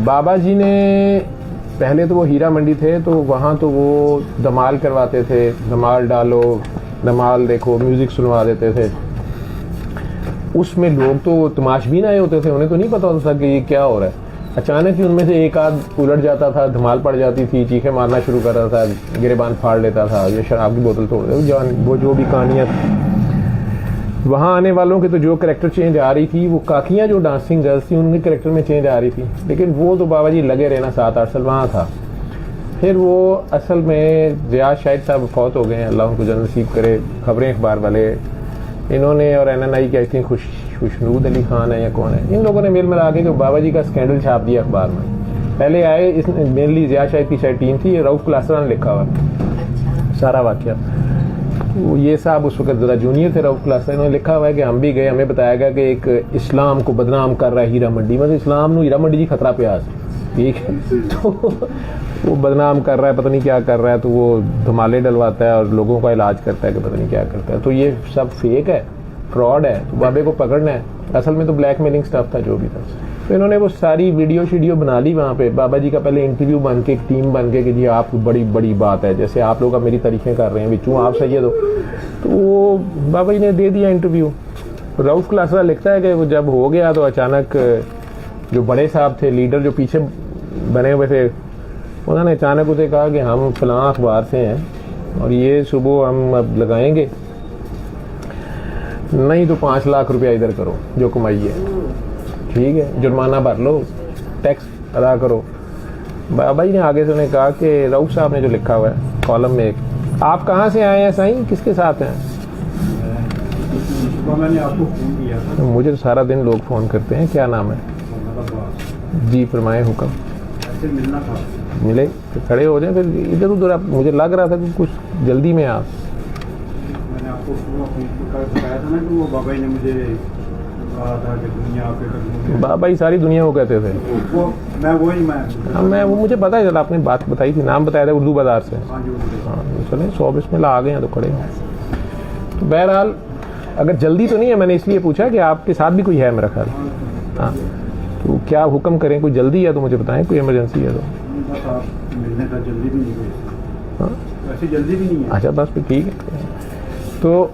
बाबा जी ने पहले तो वो हीरा मंडी थे, तो वहाँ तो वो धमाल करवाते थे, धमाल डालो, धमाल देखो, म्यूज़िक सुनवा देते थे। उसमें लोग तो तमाशबीन आए होते थे, उन्हें तो नहीं पता होता था कि ये क्या हो रहा है। अचानक ही उनमें से एक आध उलट जाता था, धमाल पड़ जाती थी, चीखें मारना शुरू कर रहा था, गिरेबान फाड़ लेता था, ये शराब की बोतल तोड़ देता, वो जो भी कहानियाँ। वहाँ आने वालों के तो जो करेक्टर चेंज आ रही थी, वो काकियाँ जो डांसिंग गर्ल्स थी उनके करेक्टर में चेंज आ रही थी, लेकिन वो तो बाबा जी लगे रहना 7-8 साल वहाँ था। फिर वो असल में रियाज शाहिद साहब फौत हो गए हैं, अल्लाह उनको जन्नत नसीब करे। खबरें अखबार वाले इन्होंने और NNI की आई थिंक खुशनूद अली खान है या कौन है, इन लोगों ने मेल मिला के बाबा जी का स्कैंडल छाप दिया अखबार में। पहले आए, इस मेनली रियाज शाहिद की शायद टीम थी, रऊफ क्लासरा ने लिखा हुआ सारा वाक़या। ये साहब उस वक्त ज़रा जूनियर थे रऊफ क्लासरा, इन्होंने लिखा हुआ है कि हम भी गए, हमें बताया गया कि एक इस्लाम को बदनाम कर रहा है हीरा मंडी, मतलब इस्लाम को हीरा मंडी जी खतरा प्याज, ठीक है, तो वो बदनाम कर रहा है, पता नहीं क्या कर रहा है, तो वो धमाले डलवाता है और लोगों का इलाज करता है कि पता नहीं क्या करता है। तो ये सब फेक है, फ्रॉड है, तो बाबे को पकड़ना है। असल में तो ब्लैकमेलिंग स्टफ था जो भी था। तो इन्होंने वो सारी वीडियो बना ली वहाँ पे। बाबा जी का पहले इंटरव्यू बन के, एक टीम बन के कि जी आप बड़ी बड़ी बात है, जैसे आप लोग मेरी तारीफें कर रहे हैं, बिच्चू आप सही है। तो वो बाबा जी ने दे दिया इंटरव्यू। रऊफ क्लासरा लिखता है कि वो जब हो गया तो अचानक जो बड़े साहब थे, लीडर जो पीछे बने हुए थे, उन्होंने अचानक उसे कहा कि हम फलां अखबार से हैं और ये सुबह हम अब लगाएंगे, नहीं तो 5 लाख रुपया इधर करो जो कमाई है, ठीक है, जुर्माना भर लो, टैक्स अदा करो। बाबा जी ने आगे से उन्हें कहा कि रऊफ साहब ने जो लिखा हुआ है कॉलम में, आप कहाँ से आए हैं साईं, किसके साथ हैं? मैंने आपको फोन किया था। मुझे तो सारा दिन लोग फ़ोन करते हैं, क्या नाम है? जी फरमाए हुक्म। ऐसे मिलना था। मिले तो खड़े हो जाए, फिर इधर उधर। आप, मुझे लग रहा था कि कुछ जल्दी में आप। मैंने आपको बताया था ना कि वो बाबा जी ने मुझे कहा था कि दुनिया आपके कदमों में। बाबा जी सारी दुनिया को कहते थे। वो मैं वो मुझे पता है, जब आपने बात बताई थी, नाम बताया था उर्दू बाजार से। हाँ जी, हाँ चले 100 बिस्मिल्लाह आ गए हैं तो खड़े हैं। तो बहरहाल अगर जल्दी तो नहीं है, मैंने इसलिए पूछा कि आपके साथ भी कोई है मेरा ख्याल। हाँ तो क्या हुक्म करें, कोई जल्दी है तो मुझे बताएं, कोई इमरजेंसी है तो। मिलने का जल्दी भी नहीं है। हाँ वैसे जल्दी भी नहीं है। अच्छा बस फिर ठीक है। तो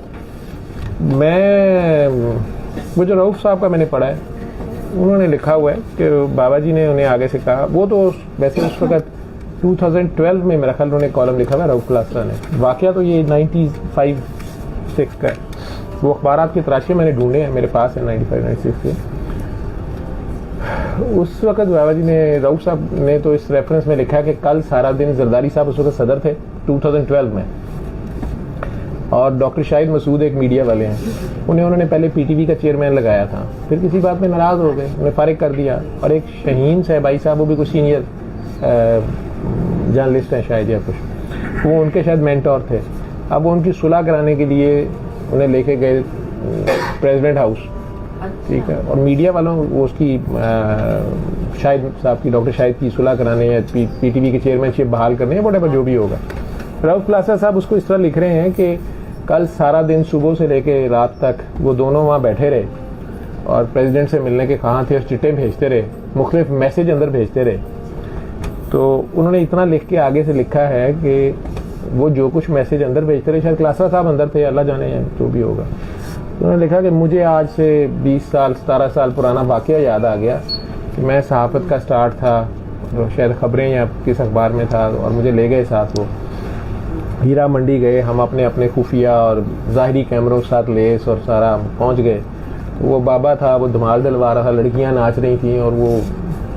मैं वो जो रऊफ साहब का मैंने पढ़ा है, उन्होंने लिखा हुआ है कि बाबा जी ने उन्हें आगे से कहा, वो तो वैसे उस वक्त 2012 में मेरा ख्याल उन्होंने कॉलम लिखा हुआ है रऊफ क्लासरा ने। वाकया तो ये 95-6 का है। वो अखबारात की तराशियाँ मैंने ढूंढे हैं, मेरे पास है 95-96 के। उस वक्त बाबा जी ने, रऊफ साहब ने तो इस रेफरेंस में लिखा है कि कल सारा दिन, जरदारी साहब उस वक्त सदर थे 2012 में, और डॉक्टर शाहिद मसूद एक मीडिया वाले हैं, उन्होंने पहले PTV का चेयरमैन लगाया था, फिर किसी बात में नाराज़ हो गए, उन्हें फारिग कर दिया। और एक शहीन साहबाई साहब, वो भी कुछ सीनियर जर्नलिस्ट हैं शायद या कुछ, वो उनके शायद मेंटोर थे। अब वो उनकी सुलह कराने के लिए उन्हें लेके गए प्रेसिडेंट हाउस, ठीक है, और मीडिया वालों वो उसकी शाहिद साहब की, डॉक्टर शाहिद की सुलह कराने या PTV की चेयरमैनशिप बहाल करने, वhatever जो भी होगा। रऊफ क्लासरा साहब उसको इस तरह लिख रहे हैं कि कल सारा दिन सुबह से लेके रात तक वो दोनों वहाँ बैठे रहे और प्रेसिडेंट से मिलने के कहाँ थे, और चिट्ठे भेजते रहे, मुख्तलिफ मैसेज अंदर भेजते रहे। तो उन्होंने इतना लिख के आगे से लिखा है कि वो जो कुछ मैसेज अंदर भेजते रहे, शायद क्लासरा साहब अंदर थे, अल्लाह जाने जो भी होगा। तो उन्होंने लिखा कि मुझे आज से 20 साल 17 साल पुराना वाक़या याद आ गया कि मैं सहाफ़त का स्टार्ट था, तो शायद खबरें या किस अखबार में था, और मुझे ले गए साथ, वो हीरा मंडी गए, हम अपने अपने खुफिया और ज़ाहिरी कैमरों के साथ लेस और सारा पहुंच गए। तो वो बाबा था, वो धमाल डलवा रहा था, लड़कियां नाच रही थी और वो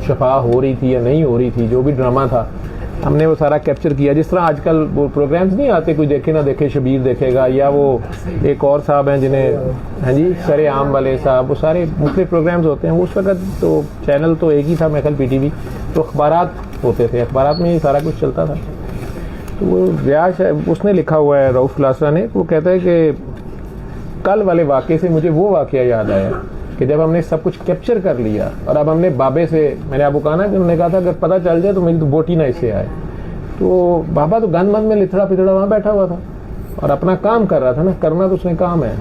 शफा हो रही थी या नहीं हो रही थी, जो भी ड्रामा था हमने वो सारा कैप्चर किया। जिस तरह आजकल वो प्रोग्राम्स नहीं आते, कोई देखे ना देखे शबीर देखेगा, या वो एक और साहब हैं जिन्हें, हाँ जी, सरे आम वाले साहब, वो सारे मुख्तलिफ प्रोग्राम्स होते हैं। उस वक्त तो चैनल तो एक ही था, मैं कल PTV, तो अखबारात होते थे, अखबारात में ये सारा कुछ चलता था। तो वो व्यास उसने लिखा हुआ है रऊफ क्लासरा ने, वो कहता है कि कल वाले वाक़े से मुझे वो वाक़या याद आया कि जब हमने सब कुछ कैप्चर कर लिया और अब हमने बाबे से, मैंने आपको कहा ना कि उन्होंने कहा था अगर पता चल जाए तो मेरी तो बोटी ना इससे आए। तो बाबा तो गंद मंद में लिथड़ा पिथड़ा वहाँ बैठा हुआ था और अपना काम कर रहा था ना, करना तो उसने काम है।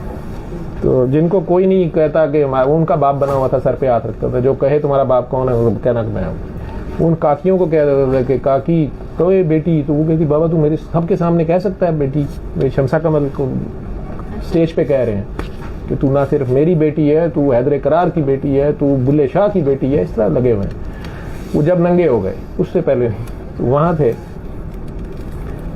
तो जिनको कोई नहीं कहता कि उनका बाप बना हुआ था, सर पे हाथ रखता था, जो कहे तुम्हारा बाप कौन है वो कहना कि मैं हूँ। उन काकियों को कह देता था कि काकी कहे बेटी, तो वो कहती बाबा तू मेरे सबके सामने कह सकता है बेटी, मेरे शमसा कमल को स्टेज पे कह रहे हैं कि तू ना सिर्फ मेरी बेटी है, तू हैदर करार की बेटी है, तू बुल्ले शाह की बेटी है, इस तरह लगे हुए हैं। वो जब नंगे हो गए उससे पहले तो वहाँ थे,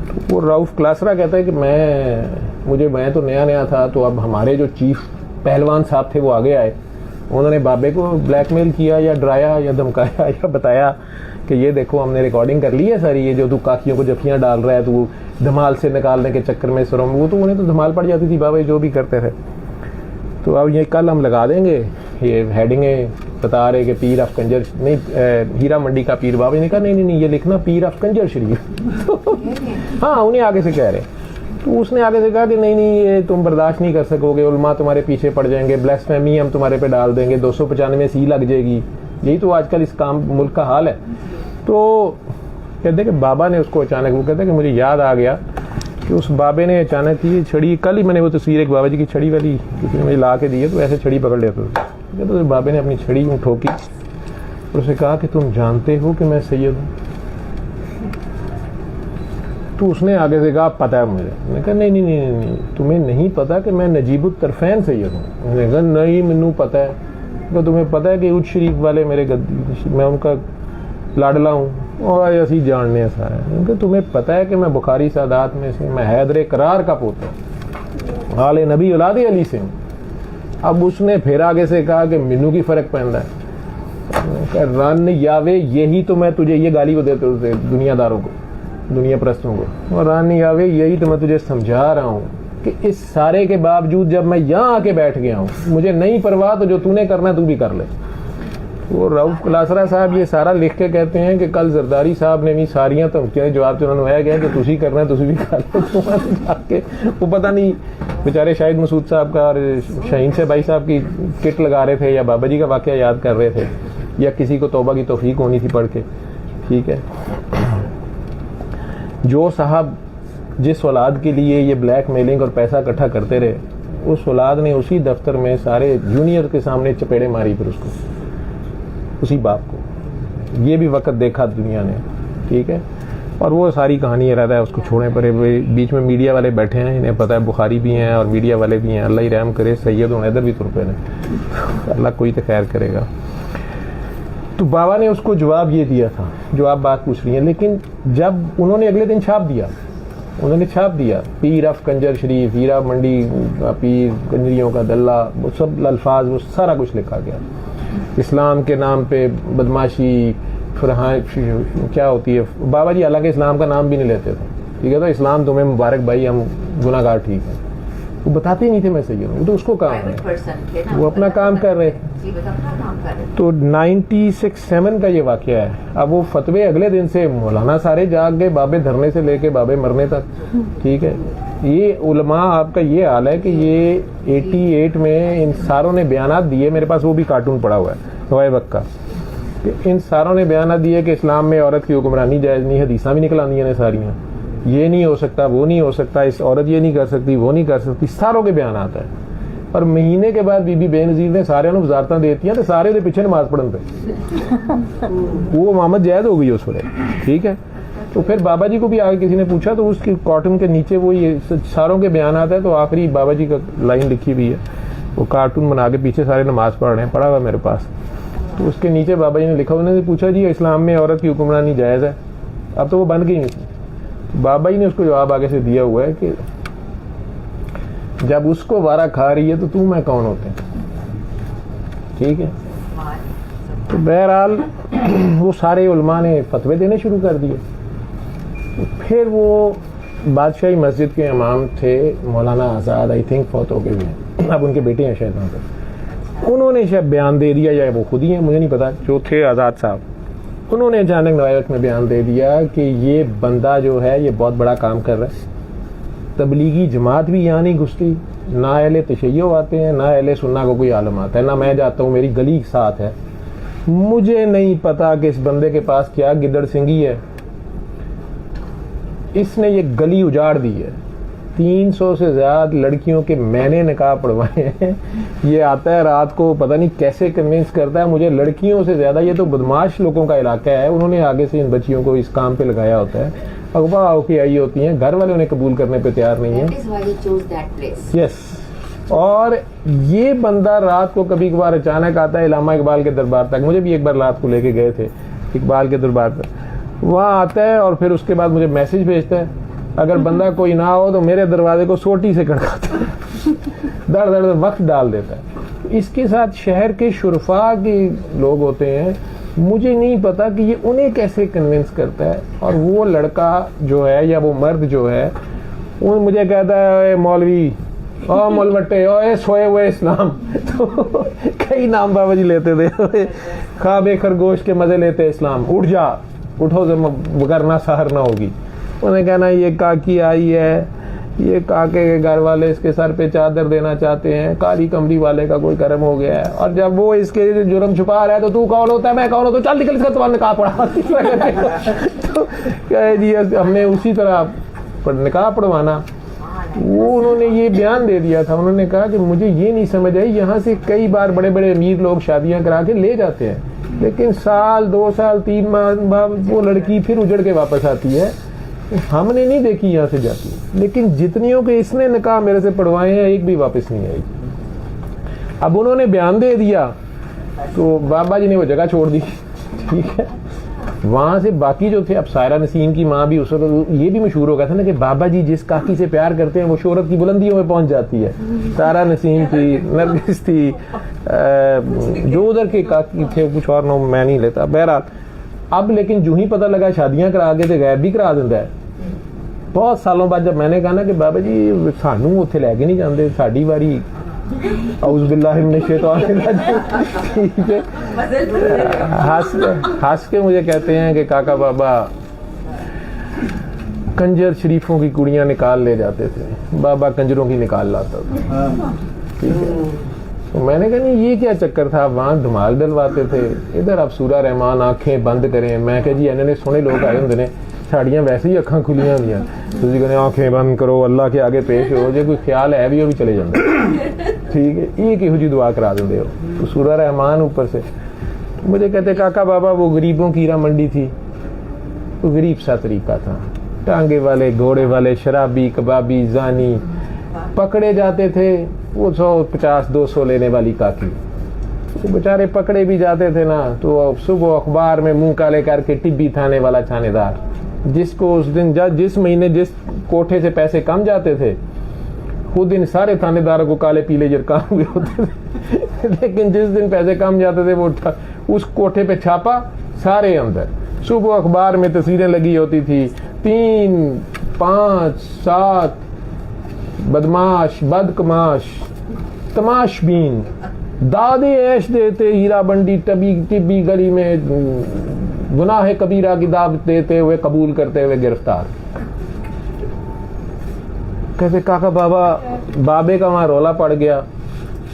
तो वो राउफ क्लासरा कहता है कि मैं तो नया था, तो अब हमारे जो चीफ पहलवान साहब थे वो आगे आए, उन्होंने बाबे को ब्लैकमेल किया या डराया या धमकाया या बताया कि ये देखो हमने रिकॉर्डिंग कर ली है सारी, ये जो तू काकियों को जफियाँ डाल रहा है, तू धमाल से निकालने के चक्कर में सरों, वो तो उन्हें तो धमाल पड़ जाती थी बाबा जो भी करते थे। तो अब ये कल हम लगा देंगे ये हेडिंगें बता रहे कि पीर ऑफ कंजर नहीं, हीरा मंडी का पीर। बाबा ने कहा नहीं ये लिखना पीर ऑफ कंजर शरीफ। हाँ उन्हें आगे से कह रहे, तो उसने आगे से कहा कि नहीं ये तुम बर्दाश्त नहीं कर सकोगे, उलमा तुम्हारे पीछे पड़ जाएंगे, ब्लास्फेमी हम तुम्हारे पे डाल देंगे, 295 सी लग जाएगी, यही तो आजकल इस काम मुल्क का हाल है। तो कहते कि बाबा ने उसको अचानक, वो कहते कि मुझे याद आ गया कि उस बाबे ने अचानक ये छड़ी, कल ही मैंने वो तस्वीर एक बाबा जी की छड़ी वाली किसी ने मुझे ला के दी है, तो ऐसे छड़ी पकड़ लेते थे। तो बाबे ने अपनी छड़ी यूँ ठोकी और उसे कहा कि तुम जानते हो कि मैं सैयद हूँ? तो उसने आगे से कहा पता है मुझे। मैंने कहा नहीं तुम्हें नहीं पता कि मैं नजीबुत तरफैन सैयद हूँ? उसने कहा नहीं मैनू पता है। तो तुम्हें पता है कि उज शरीफ वाले मेरे मैं उनका लाडला हूँ और ऐसी जानने सारा। क्योंकि तुम्हें पता है कि मैं बुखारी सादात में से, मैं हैदर करार का पोता आले नबी औलादे अली से हूँ। अब उसने फिर आगे से कहा कि मिनू की फर्क पैदा है, रन यावे यही तो मैं तुझे, ये गाली को देते उसे दुनियादारों को, दुनिया परस्तों को, और रन यावे यही तो मैं तुझे समझा रहा हूँ कि इस सारे के बावजूद जब मैं यहाँ आके बैठ गया हूँ, मुझे नहीं परवाह, तो जो तूने करना तू भी कर ले। वो राउफ क्लासरा साहब ये सारा लिख के कहते हैं कि कल जरदारी साहब ने भी सारियां धमकियां जवाब उन्होंने आया गया कि तुसी करना है तुसी भी कर लो। जाके वो पता नहीं बेचारे शाहिद मसूद साहब का और शाहीन से भाई साहब की किट लगा रहे थे या बाबा जी का वाकया याद कर रहे थे या किसी को तौबा की तौफीक होनी थी पढ़ के। ठीक है, जो साहब जिस औलाद के लिए ये ब्लैक मेलिंग और पैसा इकट्ठा करते रहे, उस औलाद ने उसी दफ्तर में सारे जूनियर के सामने चपेड़े मारी, फिर उसको, उसी बाप को। ये भी वक्त देखा दुनिया ने। ठीक है, और वो सारी कहानी रहता है, उसको छोड़ने पर बीच में मीडिया वाले बैठे हैं, इन्हें पता है बुखारी भी हैं और मीडिया वाले भी हैं। अल्लाह ही रहम करे, सैयद और हैदर भी तुर पे ने, अल्लाह कोई तो खैर करेगा। तो बाबा ने उसको जवाब ये दिया था जो आप बात पूछ रही हैं, लेकिन जब उन्होंने अगले दिन छाप दिया पीर ऑफ कंजर शरीफ, हीरा मंडी का पीर, कंजरियों का दल्ला, वो सब अल्फाज, वो सारा कुछ लिखा गया। इस्लाम के नाम पे बदमाशी, क्या होती है। बाबा जी हालांकि इस्लाम का नाम भी नहीं लेते थे। ठीक है, तो इस्लाम तुम्हें मुबारक भाई, हम गुनाहगार, ठीक है, वो बताते ही नहीं थे मैं सही हूँ, तो उसको काम है, वो अपना काम कर रहे। तो 96-7 का ये वाकया है। अब वो फतवे अगले दिन से मौलाना सारे जाग गए, बाबे धरने से लेके बाबे मरने तक। ठीक है, ये उलमा आपका ये हाल है कि ये 88 में इन सारों ने बयानात दिए, मेरे पास वो भी कार्टून पड़ा हुआ है हवाए वक्त का, कि इन सारों ने बयानात दिए कि इस्लाम में औरत की हुक्मरानी जायज़ नहीं, हदीसा भी निकल आंदी ने सारियाँ, ये नहीं हो सकता, वो नहीं हो सकता, इस औरत ये नहीं कर सकती, वो नहीं कर सकती, सारों के बयान आता है। पर महीने के बाद बीबी बेनज़ीर ने सारे वजारत देती तो सारे दे पीछे नमाज पढ़न पे वो मोहम्मद जैद हो गई उस वे। ठीक है, तो फिर बाबा जी को भी आगे किसी ने पूछा तो उसकी कार्टून के नीचे वो ये सारों के बयान आता है, तो आखिरी बाबा जी का लाइन लिखी हुई है, वो कार्टून बना के पीछे सारे नमाज पढ़ रहे हैं, पढ़ा हुआ मेरे पास। तो उसके नीचे बाबा जी ने लिखा, उन्होंने पूछा जी इस्लाम में औरत की हुक्मरानी जायज़ है? अब तो वो बन गई नहीं। बाबा जी ने उसको जवाब आगे से दिया हुआ है कि जब उसको वारा खा रही है तो तू मैं कौन होते हैं। ठीक है, तो बहरहाल वो सारे उलमा ने फतवे देने शुरू कर दिए। तो फिर वो बादशाही मस्जिद के इमाम थे मौलाना आज़ाद, आई थिंक फौत हो गए हैं, अब उनके बेटे हैं शायद वहाँ पर। उन्होंने शायद बयान दे दिया या वो खुद ही हैं, मुझे नहीं पता, जो थे आज़ाद साहब, उन्होंने अचानक नवायत में बयान दे दिया कि ये बंदा जो है ये बहुत बड़ा काम कर रहा है, तबलीगी जमात भी यहाँ नहीं घुसती, ना अहले तशय्यो आते हैं, ना अहले सुन्ना को कोई आलम आता है, ना मैं जाता हूँ, मेरी गली साथ है। मुझे नहीं पता कि इस बंदे के पास क्या गिदड़ सिंगी है, इसने ये गली उजाड़ दी है, 300 से ज्यादा लड़कियों के मैंने निकाह पढ़वाए हैं। ये आता है रात को, पता नहीं कैसे कन्विंस करता है मुझे, लड़कियों से ज्यादा ये तो बदमाश लोगों का इलाका है, उन्होंने आगे से इन बच्चियों को इस काम पे लगाया होता है। अगवा होके आई होती हैं, घर वाले उन्हें कबूल करने पे तैयार नहीं है। यस, और ये बंदा रात को कभी कभार अचानक आता है इलामा इकबाल के दरबार तक। मुझे भी एक बार रात को लेके गए थे इकबाल के दरबार पर, वहाँ आता है और फिर उसके बाद मुझे मैसेज भेजता है, अगर बंदा कोई ना हो तो मेरे दरवाजे को सोटी से खड़काता है, दर दर वक्त डाल देता है। इसके साथ शहर के शुरफा के लोग होते हैं, मुझे नहीं पता कि ये उन्हें कैसे कन्विंस करता है। और वो लड़का जो है या वो मर्द जो है वो मुझे कहता है मौलवी ओ मोलमट्टे ओ सोए हुए इस्लाम। तो कई नाम बाबा जी लेते थे, ख्वाब खरगोश के मजे लेते इस्लाम, उठ जा, उठो वरना सहर ना होगी। उन्हें कहना ये काकी आई है, ये काके के घर वाले इसके सर पे चादर देना चाहते हैं, काली कमरी वाले का कोई कर्म हो गया है, और जब वो इसके जुर्म छुपा रहा है तो तू कौन होता है, मैं कौन होता हूँ, चल निकल इसका तुम्हारा निकाह पढ़ा। तो कहे जी हमने उसी तरह निकाह पढ़वाना। वो उन्होंने ये बयान दे दिया था, उन्होंने कहा कि मुझे ये नहीं समझ आई, यहाँ से कई बार बड़े बड़े अमीर लोग शादियां करा के ले जाते हैं, लेकिन साल 2 साल 3 माह बाद वो लड़की फिर उजड़ के वापस आती है, हमने नहीं देखी यहाँ से जाती। लेकिन जितनियों के इसने निकाह मेरे से पढ़वाए हैं एक भी वापस नहीं आई। अब उन्होंने बयान दे दिया तो बाबा जी ने वो जगह छोड़ दी, ठीक है। वहां से बाकी जो थे, अब सायरा नसीम की माँ भी उस वक्त ये भी मशहूर हो गया था ना कि बाबा जी जिस काकी से प्यार करते हैं वो शोहरत की बुलंदियों में पहुंच जाती है। सायरा नसीम थी, नरगिस थी, जो उधर के काकी थे कुछ और नाम मैं नहीं लेता, बहरहाल। अब लेकिन जो ही पता लगा शादियां करा के तो गैब भी करा देता है। बहुत सालों बाद जब मैंने कहा ना कि बाबा जी सानू उत्थे लैके नहीं जाते, साड़ी वारी औज़ुबिल्लाहि मिनश शैतानिर रजीम, ठीक है। हंस के मुझे कहते हैं कि काका बाबा कंजर शरीफों की कुड़ियां निकाल ले जाते थे, बाबा कंजरों की निकाल लाता था, ठीक है। तो मैंने कहा नहीं ये क्या चक्कर था, वहां धमाल डलवाते थे, इधर आप सूरा रहमान आंखें बंद करें। मैं कहा जी इन्होंने सोने लोग आए होंगे ने, साड़ियां वैसे ही अखां खुलियां होंदियां, तुसीं कहने आंखें बंद करो, अल्लाह के आगे पेश हो, जो कोई ख्याल है भी वो भी चले जाते, ठीक है। एक ही दुआ करा देंगे हो, तो सूरा रहमान ऊपर से। मुझे कहते काका बाबा वो गरीबों की हीरा मंडी थी, वो गरीब सा तरीका था, टांगे वाले घोड़े वाले शराबी कबाबी जानी पकड़े जाते थे, वो 150-200 लेने वाली काकी, तो बेचारे पकड़े भी जाते थे ना, तो सुबह अखबार में मुंह काले करके टिब्बी थाने वाला थानेदार, जिसको उस दिन जिस महीने जिस कोठे से पैसे कम जाते थे उस दिन सारे थानेदारों को काले पीले जरकान हुए होते थे। लेकिन जिस दिन पैसे कम जाते थे वो उस कोठे पे छापा, सारे अंदर। सुबह अखबार में तस्वीरें लगी होती थी, 3, 5, 7 बदमाश बदकमाश तमाशबीन दादे ऐश देते हीरा बंडी टिब्बी गली में, गुनाह कबीरा की दावत देते हुए कबूल करते हुए गिरफ्तार। कहते काका बाबा बाबे का वहां रौला पड़ गया,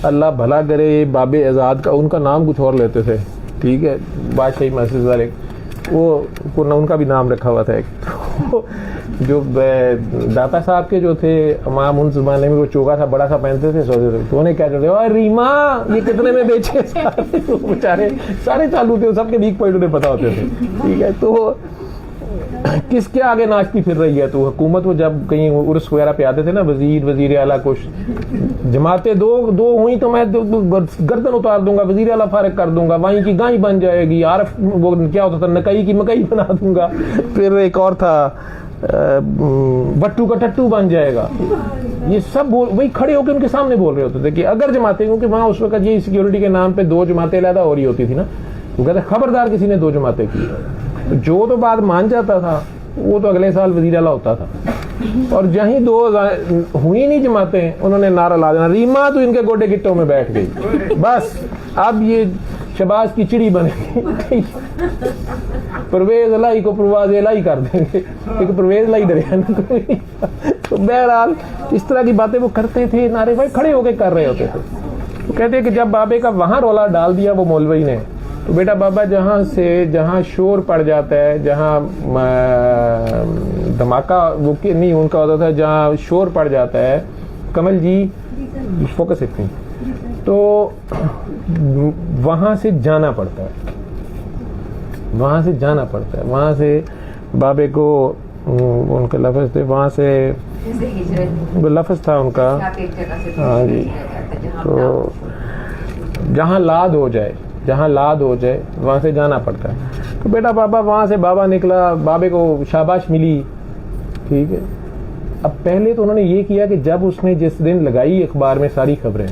अल्लाह भला करे, बाबे आजाद का उनका नाम कुछ और लेते थे, ठीक है, बादशाही मस्जिद वाले, वो उनका भी नाम रखा हुआ था एक। तो जो दाता साहब के जो थे इमाम उन जमाने में, वो चोगा सा बड़ा सा पहनते थे, सोचते थे, तो उन्हें क्या करते, और रीमा ये कितने में बेचे, सारे तो बेचारे सारे चालू थे, सबके वीक पॉइंट उन्हें पता होते थे, ठीक है। तो किसके आगे नाचती फिर रही है, तो हुकूमत वो जब कहीं उर्स वगैरह पे आते थे ना, वजीर आला कुछ जमातें दो हुई तो मैं गर्दन उतार दूंगा, वजीर आला फारिग कर दूंगा, वहीं की गाय बन जाएगी, आरफ वो क्या होता था नकई की मकई बना दूंगा, फिर एक और था बट्टू का टट्टू बन जाएगा। ये सब वही खड़े होकर उनके सामने बोल रहे होते थे कि अगर जमातें, क्योंकि वहां उस वक्त ये सिक्योरिटी के नाम पे 2 जमातें अलहदा हो रही होती थी ना, वो कहते खबरदार किसी ने 2 जमातें की, जो तो बात मान जाता था वो तो अगले साल वजीर आला होता था। और जहीं 2 हुई नहीं जमातें, उन्होंने नारा ला देना, रीमा तो इनके गोडे गिट्टों में बैठ गई, बस अब ये शबाज की चिड़ी बनेगी, परवेज अलाई को परवाज अलाई कर देंगे, क्योंकि परवेज अलाई डरे है ना। तो बहरहाल इस तरह की बातें वो करते थे, नारे भाई खड़े होकर कर रहे होते थे। तो कहते हैं कि जब बाबे का वहां रौला डाल दिया वो मौलवी ने, तो बेटा बाबा जहाँ शोर पड़ जाता है, जहाँ धमाका वो कि नहीं उनका होता था जहाँ शोर पड़ जाता है, कमल जी फोकस इतनी, तो वहाँ से जाना पड़ता है, वहाँ से जाना पड़ता है, वहाँ से बाबे को उनके लफ्ज़ थे, वहाँ से वो लफ्ज़ था उनका, हाँ जी, तो जहाँ लाद हो जाए, जहाँ लाद हो जाए वहाँ से जाना पड़ता है। तो बेटा बाबा वहाँ से बाबा निकला, बाबे को शाबाश मिली, ठीक है। अब पहले तो उन्होंने ये किया कि जब उसने जिस दिन लगाई अखबार में सारी खबरें,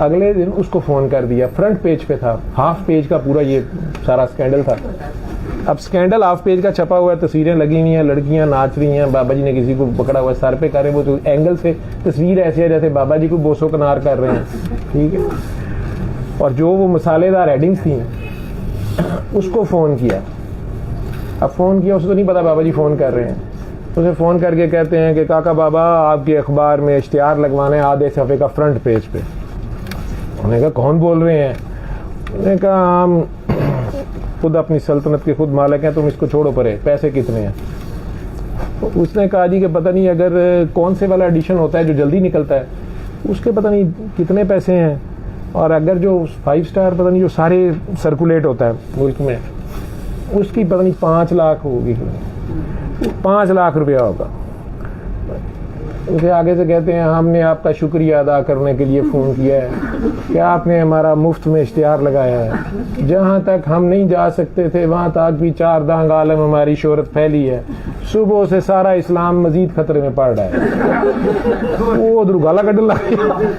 अगले दिन उसको फ़ोन कर दिया, फ्रंट पेज पे था, हाफ पेज का पूरा ये सारा स्कैंडल था। अब स्कैंडल हाफ पेज का छपा हुआ है, तस्वीरें लगी हुई हैं, लड़कियां नाच रही हैं, बाबा जी ने किसी को पकड़ा हुआ है, सर पे कर रहे हैं, वो तो एंगल से तस्वीर ऐसी है जैसे बाबा जी को बोसो कनार कर रहे हैं, ठीक है। और जो वो मसालेदार हेडिंग्स थी उसको फ़ोन किया। अब फ़ोन किया, उसे तो नहीं पता बाबा जी फ़ोन कर रहे हैं, उसे फ़ोन करके कहते हैं कि काका बाबा आपके अखबार में इश्तिहार लगवाना है आधे सफ़े का फ्रंट पेज पे। उन्होंने कहा कौन बोल रहे हैं? उन्होंने कहा हम खुद अपनी सल्तनत के खुद मालिक हैं, तुम इसको छोड़ो परे, पैसे कितने हैं? तो उसने कहा जी कि पता नहीं, अगर कौन से वाला एडिशन होता है जो जल्दी निकलता है उसके पता नहीं कितने पैसे हैं, और अगर जो 5 स्टार पता नहीं जो सारे सर्कुलेट होता है मुल्क में उसकी पता नहीं 5 लाख होगी, 5 लाख रुपया होगा। उसे आगे से कहते हैं हमने आपका शुक्रिया अदा करने के लिए फ़ोन किया है कि आपने हमारा मुफ्त में इश्तिहार लगाया है, जहाँ तक हम नहीं जा सकते थे वहाँ तक भी 4 दांग आलम हमारी शोहरत फैली है, सुबह से सारा इस्लाम मजीद खतरे में पड़ रहा है। वो उधर गाला कट लगा,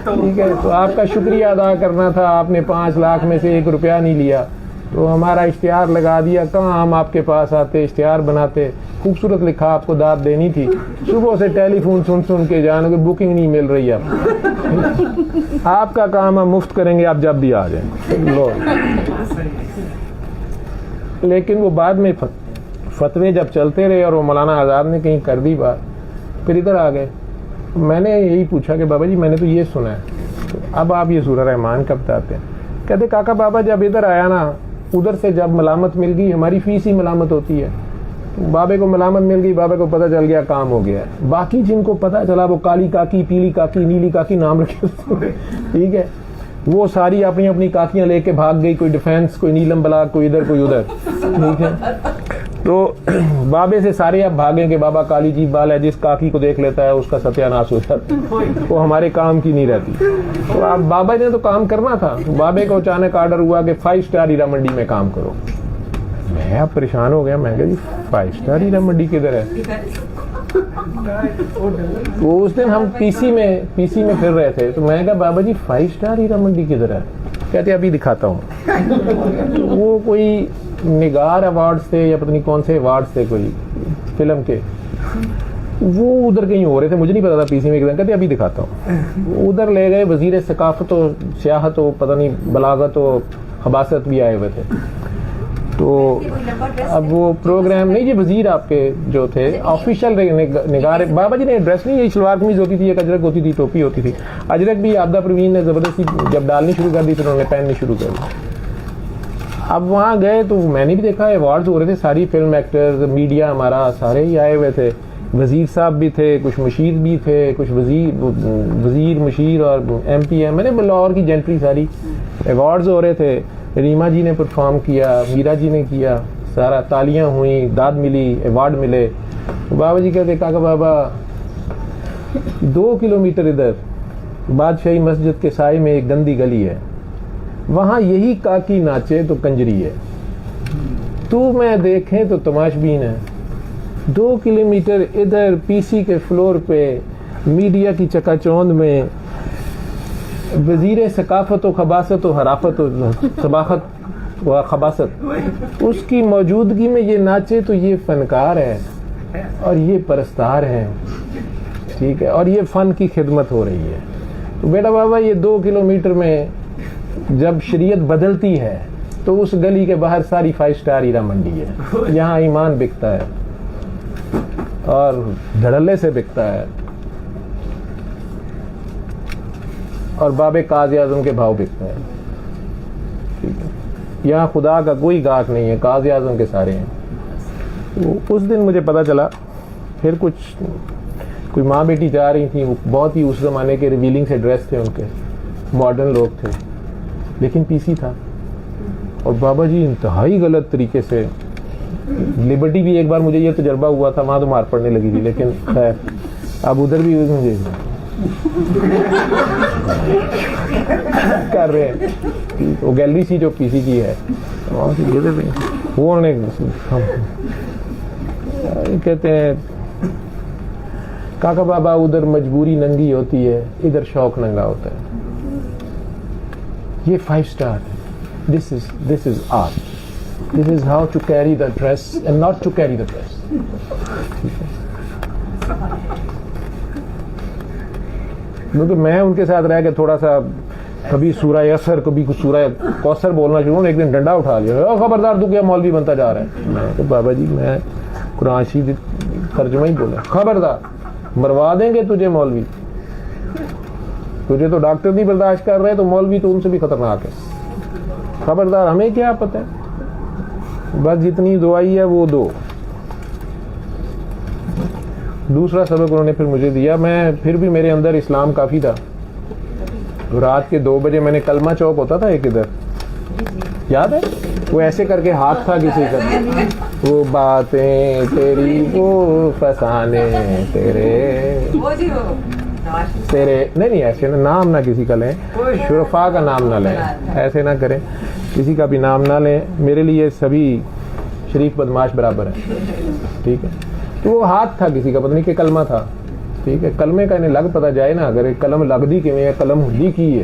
ठीक है, तो आपका शुक्रिया अदा करना था, आपने 5 लाख में से 1 रुपया नहीं लिया, तो हमारा इश्तिहार लगा दिया, कहाँ हम आपके पास आते इश्तिहार बनाते, खूबसूरत लिखा, आपको दाद देनी थी, सुबह से टेलीफोन सुन सुन के जानोगे बुकिंग नहीं मिल रही है, आपका काम हम मुफ्त करेंगे, आप जब भी आ जाए लो। लेकिन वो बाद में फतवे जब चलते रहे और वो मौलाना आज़ाद ने कहीं कर दी बात, फिर इधर आ गए। मैंने यही पूछा कि बाबा जी मैंने तो ये सुना है, तो अब आप ये सूरह रहमान कब बताते हैं? कहते काका बाबा जब इधर आया ना, उधर से जब मलामत मिल गई, हमारी फीस ही मलामत होती है, बाबे को मलामत मिल गई, बाबे को पता चल गया काम हो गया। बाकी जिनको पता चला वो काली काकी, पीली काकी, नीली काकी नाम रखे, ठीक है, वो सारी अपनी अपनी काकियां लेके भाग गई, कोई डिफेंस, कोई नीलम बलाग, कोई इधर कोई उधर, ठीक है। तो बाबे से सारे अब भागे कि बाबा काली जी बाल है, जिस काकी को देख लेता है उसका सत्यानाश हो जाता है, वो हमारे काम की नहीं रहती। तो अब बाबा ने तो काम करना था, बाबे को अचानक ऑर्डर हुआ कि 5 स्टार हीरा मंडी में काम करो। मैं अब परेशान हो गया, मैं कहा जी 5 स्टार हीरा मंडी किधर है? तो उस दिन हम पीसी में फिर रहे थे, तो मैं कहा बाबा जी 5 स्टार हीरा मंडी किधर है? कहते अभी दिखाता हूँ। तो वो कोई निगार अवार्ड्स थे या पता नहीं कौन से अवार्ड्स थे कोई फिल्म के, वो उधर कहीं हो रहे थे, मुझे नहीं पता था पीसी में एकदम। कहते अभी दिखाता हूँ। उधर ले गए, वजीर सकाफत हो, सियाहत हो, पता नहीं बलागत हो, खबासत भी आए हुए थे। तो अब वो प्रोग्राम नहीं, ये वजीर आपके जो थे ऑफिशियल निगार, बाबा जी ने ड्रेस नहीं, ये शलवार कमीज होती थी, एक अजरक होती थी, टोपी होती थी। अजरक भी आपदा प्रवीण ने ज़बरदस्ती जब डालनी शुरू कर दी फिर उन्होंने पहननी शुरू कर दी। अब वहाँ गए तो मैंने भी देखा अवार्ड्स हो रहे थे, सारी फिल्म एक्टर्स, मीडिया हमारा सारे ही आए हुए थे, वजीर साहब भी थे, कुछ मुशीर भी थे, कुछ वजीर मुशीर और MP मैंने लाहौर की जेंट्री सारी, अवार्ड्स हो रहे थे। रीमा जी ने परफॉर्म किया, मीरा जी ने किया, सारा तालियां हुई, दाद मिली, अवार्ड मिले। तो बाबा जी कहते काका बाबा 2 किलोमीटर इधर बादशाही मस्जिद के साए में एक गंदी गली है, वहाँ यही काकी नाचे तो कंजरी है, तू मैं देखें तो तमाशबीन है। 2 किलोमीटर इधर पीसी के फ्लोर पे मीडिया की चकाचौंध में वजीर सकाफत व खबासत व हराफत व सबाखत व खबासत, उसकी मौजूदगी में ये नाचे तो ये फनकार है और ये परस्तार है, ठीक है, और ये फ़न की खिदमत हो रही है। तो बेटा बाबा ये 2 किलोमीटर में जब शरीयत बदलती है तो उस गली के बाहर सारी 5 स्टार हीरा मंडी है, यहाँ ईमान बिकता है और धड़ल्ले से बिकता है, और बाबे काज़ी आज़म के भाव बिकते हैं, ठीक है। यहाँ खुदा का कोई गाहक नहीं है, काज़ी आज़म के सारे हैं। तो उस दिन मुझे पता चला फिर कोई माँ बेटी जा रही थी, वो बहुत ही उस ज़माने के रिवीलिंग से ड्रेस थे उनके, मॉडर्न लोग थे, लेकिन पीसी था। और बाबा जी इंतहाई गलत तरीके से, लिबर्टी भी एक बार मुझे ये तजर्बा हुआ था, वहाँ तो मार पड़ने लगी थी, लेकिन खैर अब उधर भी मुझे कर रहे हैं। वो गैलरी सी जो पीसी की है वो उन्होंने कहते हैं काका बाबा उधर मजबूरी नंगी होती है, इधर शौक नंगा होता है। ये 5 स्टार है। This is art, this is how to carry the dress and not to carry the dress. क्योंकि मैं उनके साथ रह के थोड़ा सा कभी सूरह असर, कभी कुछ सूरह कौसर बोलना शुरू, एक दिन डंडा उठा लिया, खबरदार तू क्या मौलवी बनता जा रहा है। मैं तो बाबा जी मैं कुरान शरीफ तर्जुमा ही बोला, खबरदार मरवा देंगे तुझे मौलवी, तुझे तो डॉक्टर नहीं बर्दाश्त कर रहे तो मौलवी तो उनसे भी खतरनाक है, खबरदार। हमें क्या पता है, बस जितनी दुआई है वो दो। दूसरा सबक उन्होंने फिर मुझे दिया, मैं फिर भी मेरे अंदर इस्लाम काफ़ी था। रात के 2 बजे मैंने कलमा चौक होता था एक इधर, याद है, वो ऐसे करके हाथ था किसी का, वो बातें तेरी वो फसाने तेरे नहीं ऐसे ना, नाम ना किसी का लें, शुरफा का नाम ना लें, ऐसे ना करें, किसी का भी नाम ना लें, मेरे लिए सभी शरीफ बदमाश बराबर है, ठीक है। तो वो हाथ था किसी का, पता नहीं कि कलमा था, ठीक है। कलमे का इन्हें लग पता जाए ना, अगर कलम लगदी किवें है, कलम हुंदी की है,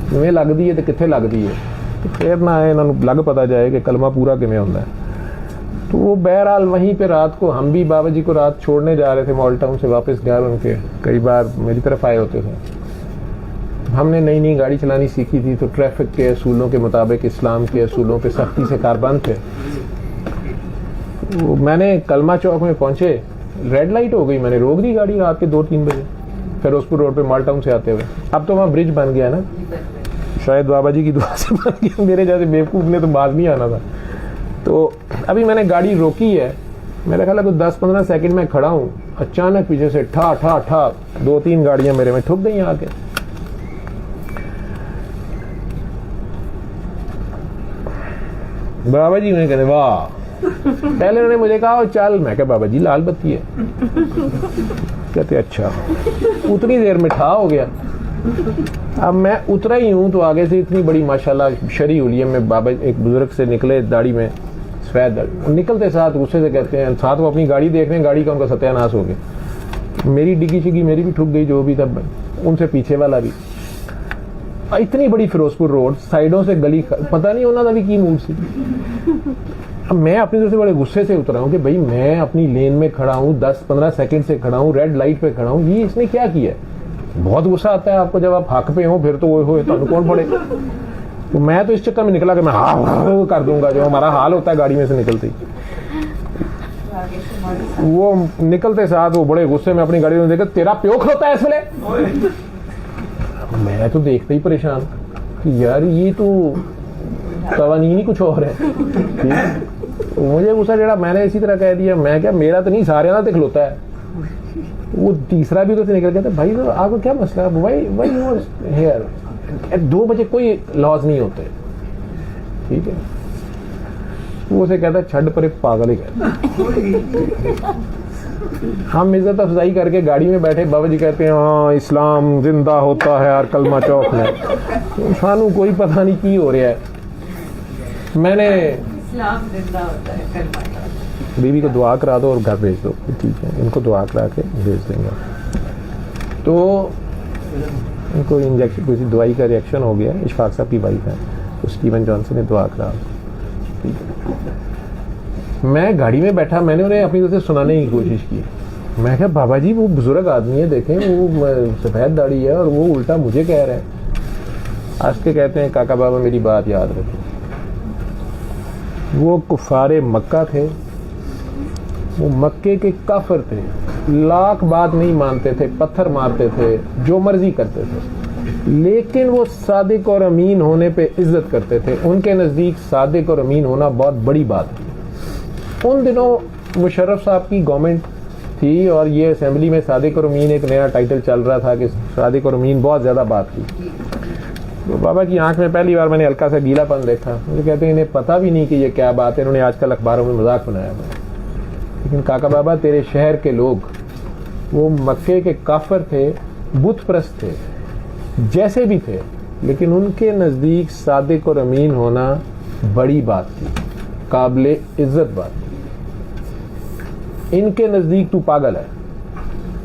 किवें लगदी है तो कित्थे लगदी है, तो फिर ना इन्होंने लग पता जाए कि कलमा पूरा किवें होंदा है। तो वो बहरहाल वहीं पे रात को हम भी बाबा जी को रात छोड़ने जा रहे थे मॉल टाउन से वापस घर उनके, कई बार मेरी तरफ आए होते थे। हमने नई नई गाड़ी चलानी सीखी थी, तो ट्रैफिक के असूलों के मुताबिक, इस्लाम के असूलों पे सख्ती से कारबंद थे। मैंने कलमा चौक में पहुंचे, रेड लाइट हो गई, मैंने रोक दी गाड़ी रात के 2-3 बजे फिरोजपुर रोड पे माल टाउन से आते हुए। अब तो वहाँ ब्रिज बन गया ना, शायद बाबा जी की दुआ से बन गया, मेरे जैसे बेवकूफ़ ने तो बात नहीं आना था। तो अभी मैंने गाड़ी रोकी है, मेरा ख्याल है कुछ 10-15 सेकंड में खड़ा हूँ, अचानक पीछे से ठा ठा ठा 2-3 गाड़ियां मेरे में ठुक गई आके। बाबा जी ने कहते वाह, पहले उन्होंने मुझे कहा चल, मैं क्या बाबा जी लाल बत्ती है, कहते अच्छा, उतनी देर में ठा हो गया। अब मैं उतरा ही हूँ तो आगे से इतनी बड़ी माशाल्लाह शरी हुलियम में बाबा एक बुजुर्ग से निकले, दाढ़ी में सफेद दाढ़ी, निकलते साथ गुस्से से कहते हैं, साथ वो अपनी गाड़ी देख रहे हैं, गाड़ी का उनका सत्यानाश हो गया, मेरी डिग्गी शिगी मेरी भी ठुक गई, जो भी था उनसे पीछे वाला भी। इतनी बड़ी फिरोजपुर रोड, साइडों से गली, पता नहीं उन्होंने अभी की मूड सी। अब मैं अपनी तरफ से बड़े गुस्से से उतरा हूँ कि भाई मैं अपनी लेन में खड़ा हूँ, 10-15 सेकंड से खड़ा हूँ, रेड लाइट पे खड़ा हूँ, ये इसने क्या किया। बहुत गुस्सा आता है आपको जब आप हक पे हो, फिर तो वो हो तो कौन पड़े। तो मैं तो इस चक्कर में निकला कि मैं हाँ कर दूंगा, जो हमारा हाल होता है गाड़ी में से निकलते ही। वो निकलते साथ वो बड़े गुस्से में अपनी गाड़ी में देखा, तेरा प्यो खलोता है इसलिए। मैं तो देखते ही परेशान कि यार ये तो कवानीन ही कुछ और है, ठीक। मुझे गुस्सा जरा मैंने इसी तरह कह दिया, मैं क्या मेरा तो नहीं सारे ना तो खलोता है। वो तीसरा भी तो निकल गया था, भाई तो आपको क्या मसला है, भाई हेयर 2 बजे कोई लॉज नहीं होते, ठीक है। वो उसे कहता छड़ पर एक पागल ही कहता। हम इज्जत अफजाई करके गाड़ी में बैठे, बाबा जी कहते हैं हाँ इस्लाम जिंदा होता है यार कलमा चौक में, सानू कोई पता नहीं की हो रहा है। मैंने इस्लाम जिंदा होता है कलमा चौक। बीवी को दुआ करा दो और घर भेज दो, ठीक है, इनको दुआ करा के भेज देंगे। तो इनको इंजेक्शन किसी दवाई का रिएक्शन हो गया, इशफाक साहब की वाइफ है, तो स्टीवन जॉनसन ने दुआ करा, ठीक है। मैं गाड़ी में बैठा, मैंने उन्हें अपनी तरफ से सुनाने की कोशिश की। मैं क्या बाबा जी वो बुजुर्ग आदमी है, देखें वो सफ़ेद दाढ़ी है और वो उल्टा मुझे कह रहे हैं। आज के कहते हैं काका बाबा मेरी बात याद रखें, वो कुफारे मक्का थे, वो मक्के के काफिर थे, लाख बात नहीं मानते थे, पत्थर मारते थे, जो मर्जी करते थे, लेकिन वो सादिक और अमीन होने पे इज्जत करते थे। उनके नज़दीक सादिक और अमीन होना बहुत बड़ी बात है। उन दिनों मुशर्रफ साहब की गवर्नमेंट थी और ये असेंबली में सादिक और अमीन एक नया टाइटल चल रहा था कि सादिक और अमीन बहुत ज़्यादा बात की। तो बाबा की आंख में पहली बार मैंने हल्का सा गीलापन देखा। मुझे कहते हैं इन्हें पता भी नहीं कि ये क्या बात है, इन्होंने आजकल अखबारों में मजाक बनाया हुआ है। लेकिन काका बाबा तेरे शहर के लोग वो मक्के के काफिर थे, बुत प्रस्त थे, जैसे भी थे, लेकिन उनके नज़दीक सादिक और अमीन होना बड़ी बात थी, काबिले इज्जत बात थी। इनके नज़दीक तू पागल है,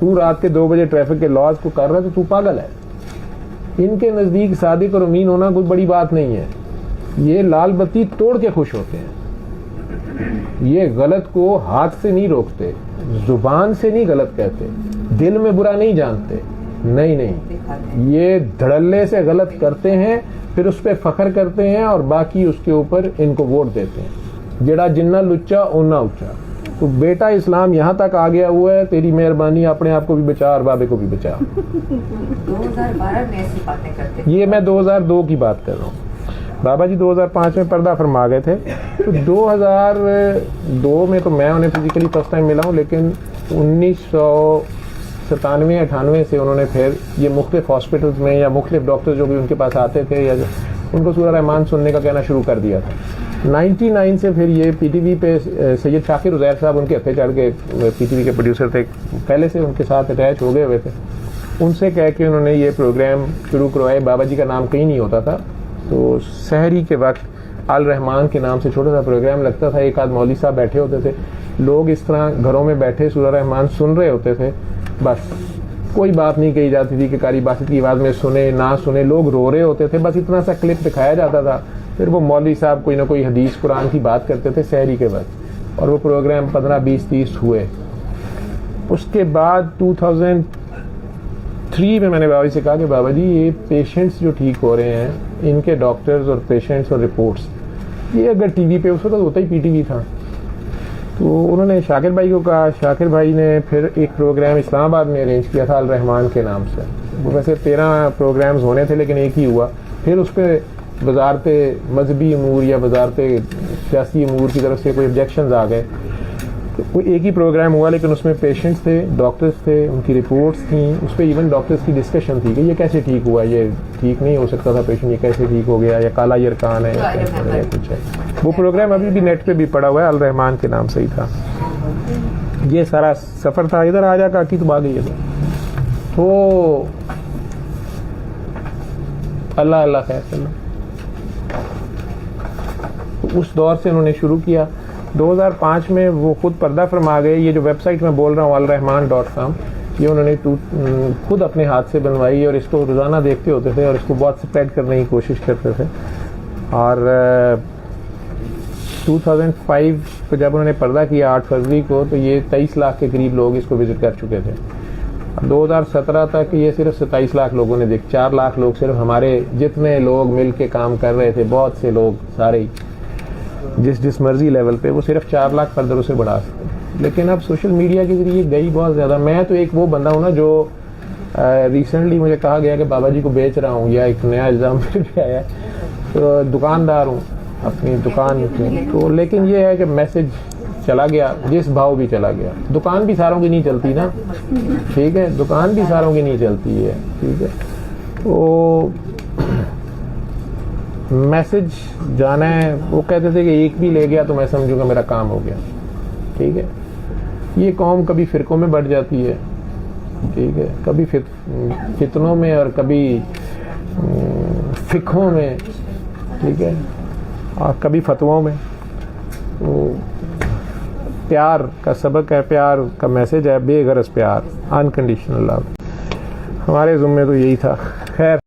तू रात के 2 बजे ट्रैफिक के लॉज को कर रहा है तो तू पागल है। इनके नज़दीक सादिक और अमीन होना कोई बड़ी बात नहीं है। ये लाल बत्ती तोड़ के खुश होते हैं। ये गलत को हाथ से नहीं रोकते, जुबान से नहीं गलत कहते, दिल में बुरा नहीं जानते, नहीं नहीं, ये धड़ल्ले से गलत करते हैं, फिर उस पर फख्र करते हैं और बाकी उसके ऊपर इनको वोट देते हैं। जेड़ा जिन्ना लुच्चा उन्ना उच्चा। तो बेटा इस्लाम यहाँ तक आ गया हुआ है, तेरी मेहरबानी, अपने आप को भी बचा और बाबे को भी बचा। 2012 में ऐसी बातें करते। ये मैं 2002 की बात कर रहा हूँ। बाबा जी 2005 में पर्दा फरमा गए थे। तो 2002 में तो मैं उन्हें फिजिकली फर्स्ट टाइम मिला हूँ, लेकिन 1997-98 से उन्होंने फिर ये मुख्तलिफ हॉस्पिटल्स में या मुख्तलिफ डॉक्टर्स जो भी उनके पास आते थे या उनको सूरह रहमान सुनने का कहना शुरू कर दिया था। 99 से फिर ये पीटीवी पे सैयद शाकिर उज़ैर साहब उनके हथे चढ़ के, पीटीवी के प्रोड्यूसर थे, पहले से उनके साथ अटैच हो गए हुए थे, उनसे कह के उन्होंने ये प्रोग्राम शुरू करवाए। बाबा जी का नाम कहीं नहीं होता था, तो सहरी के वक्त अल रहमान के नाम से छोटा सा प्रोग्राम लगता था। एक आध मौलवी साहब बैठे होते थे, लोग इस तरह घरों में बैठे सूरह रहमान सुन रहे होते थे, बस कोई बात नहीं कही जाती थी कि कारी बासित की आवाज़ में सुने ना सुने, लोग रो रहे होते थे, बस इतना सा क्लिप दिखाया जाता था। फिर वो मौलवी साहब कोई ना कोई हदीस कुरान की बात करते थे सहरी के वक्त, और वो प्रोग्राम 15, 20, 30 हुए। उसके बाद 2003 में मैंने बाबा जी से कहा कि बाबा जी ये पेशेंट्स जो ठीक हो रहे हैं, इनके डॉक्टर्स और पेशेंट्स और रिपोर्ट्स, ये अगर टीवी पे उस वक्त होता ही पीटीवी था। तो उन्होंने शाकिर भाई को कहा, शाकिर भाई ने फिर एक प्रोग्राम इस्लामाबाद में अरेंज किया था अल रहमान के नाम से। वो वैसे 13 प्रोग्राम्स होने थे, लेकिन एक ही हुआ। फिर उस पर वजारत मजहबी अमूर या वजारत सियासी अमूर की तरफ से कोई ऑब्जेक्शंस आ गए। तो वो एक ही प्रोग्राम हुआ, लेकिन उसमें पेशेंट्स थे, डॉक्टर्स थे, उनकी रिपोर्ट्स थी, उस पर इवन डॉक्टर्स की डिस्कशन थी कि ये कैसे ठीक हुआ, ये ठीक नहीं हो सकता था पेशेंट, ये कैसे ठीक हो गया, या काला यरकान है या कुछ है। वो प्रोग्राम अभी भी नेट पे भी पड़ा हुआ है, अल रहमान के नाम से ही था। ये सारा सफ़र था। इधर आ जा काकी तो आ गई है। तो अल्लाह अल्लाह खैर चलो। उस दौर से उन्होंने शुरू किया। 2005 में वो खुद पर्दा फरमा गए। ये जो वेबसाइट मैं बोल रहा हूँ alrahman.com, ये उन्होंने खुद अपने हाथ से बनवाई और इसको रोज़ाना देखते होते थे और इसको बहुत स्प्रेड करने की कोशिश करते थे। और 2005 को जब उन्होंने पर्दा किया 8 फरवरी को, तो ये 23 लाख के करीब लोग इसको विजिट कर चुके थे। 2017 तक ये सिर्फ 27 लाख लोगों ने 4 लाख लोग सिर्फ हमारे जितने लोग मिल के काम कर रहे थे, बहुत से लोग सारे ही जिस मर्जी लेवल पे, वो सिर्फ 4 लाख फर्दर उसे बढ़ा सकते। लेकिन अब सोशल मीडिया के जरिए गई बहुत ज़्यादा। मैं तो एक वो बंदा हूँ ना जो रिसेंटली मुझे कहा गया कि बाबा जी को बेच रहा हूँ, या एक नया इल्ज़ाम फिर भी आया। तो दुकानदार हूँ अपनी दुकान में, तो लेकिन ये है कि मैसेज चला गया, जिस भाव भी चला गया। दुकान भी सारों की नहीं चलती ना, ठीक है, दुकान भी सारों की नहीं चलती है, ठीक है। तो मैसेज जाना है। वो कहते थे कि एक भी ले गया तो मैं समझूंगा मेरा काम हो गया, ठीक है। ये कौम कभी फिरकों में बढ़ जाती है, ठीक है, कभी फितनों में और कभी फिकों में, ठीक है, और कभी फतवों में। तो प्यार का सबक है, प्यार का मैसेज है, बेगरज प्यार, अनकंडीशनल लव। हमारे ज़ुम्मे तो यही था। खैर।